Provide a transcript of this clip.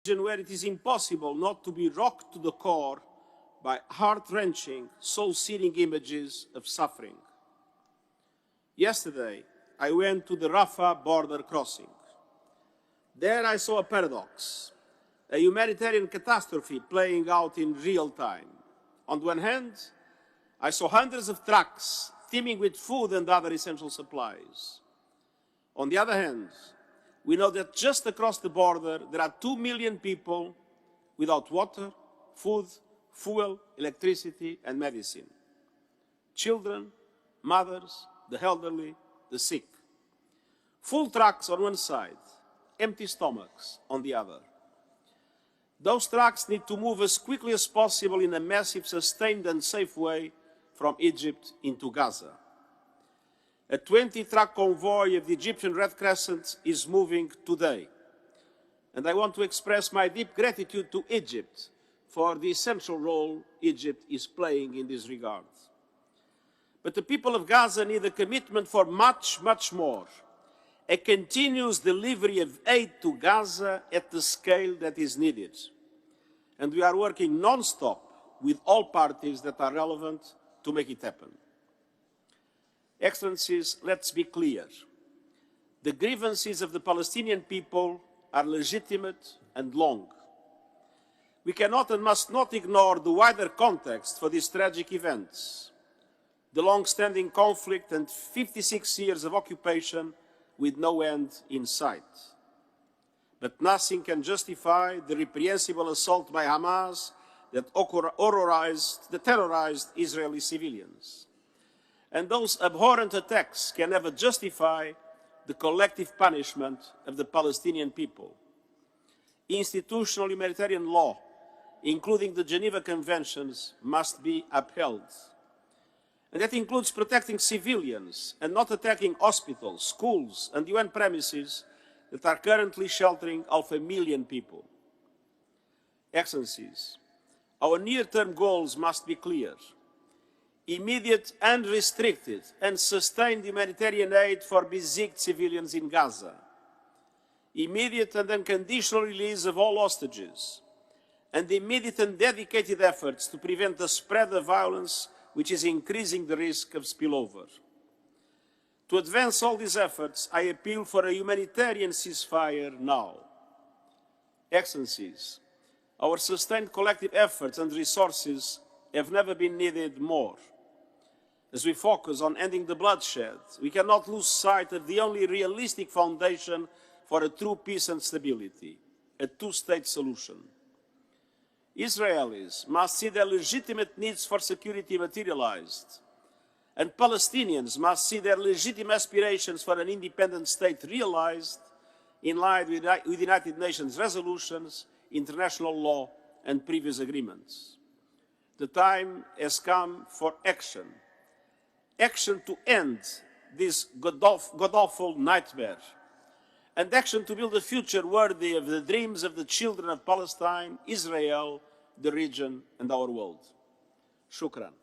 where it is impossible not to be rocked to the core by heart-wrenching, soul-searing images of suffering. Yesterday, I went to the Rafah border crossing. There I saw a paradox, a humanitarian catastrophe playing out in real time. On the one hand, I saw hundreds of trucks teeming with food and other essential supplies. On the other hand, we know that just across the border, there are 2 million people without water, food, fuel, electricity, and medicine. Children, mothers, the elderly, the sick. Full trucks on one side, empty stomachs on the other. Those trucks need to move as quickly as possible in a massive, sustained and safe way from Egypt into Gaza. A 20-truck convoy of the Egyptian Red Crescent is moving today. And I want to express my deep gratitude to Egypt for the essential role Egypt is playing in this regard. But the people of Gaza need a commitment for much, much more. A continuous delivery of aid to Gaza at the scale that is needed. And we are working non-stop with all parties that are relevant to make it happen. Excellencies, let's be clear. The grievances of the Palestinian people are legitimate and long. We cannot and must not ignore the wider context for these tragic events. The long-standing conflict and 56 years of occupation with no end in sight. But nothing can justify the reprehensible assault by Hamas that terrorized Israeli civilians. And those abhorrent attacks can never justify the collective punishment of the Palestinian people. Institutional humanitarian law, including the Geneva Conventions, must be upheld. And that includes protecting civilians and not attacking hospitals, schools, and UN premises that are currently sheltering 500,000 people. Excellencies, our near-term goals must be clear. Immediate, unrestricted, and sustained humanitarian aid for besieged civilians in Gaza. Immediate and unconditional release of all hostages. And immediate and dedicated efforts to prevent the spread of violence, which is increasing the risk of spillover. To advance all these efforts, I appeal for a humanitarian ceasefire now. Excellencies, our sustained collective efforts and resources have never been needed more. As we focus on ending the bloodshed, we cannot lose sight of the only realistic foundation for a true peace and stability, a two-state solution. Israelis must see their legitimate needs for security materialized, and Palestinians must see their legitimate aspirations for an independent state realized in line with United Nations resolutions, international law, and previous agreements. The time has come for action. Action to end this god-awful nightmare, and action to build a future worthy of the dreams of the children of Palestine, Israel, the region, and our world. Shukran.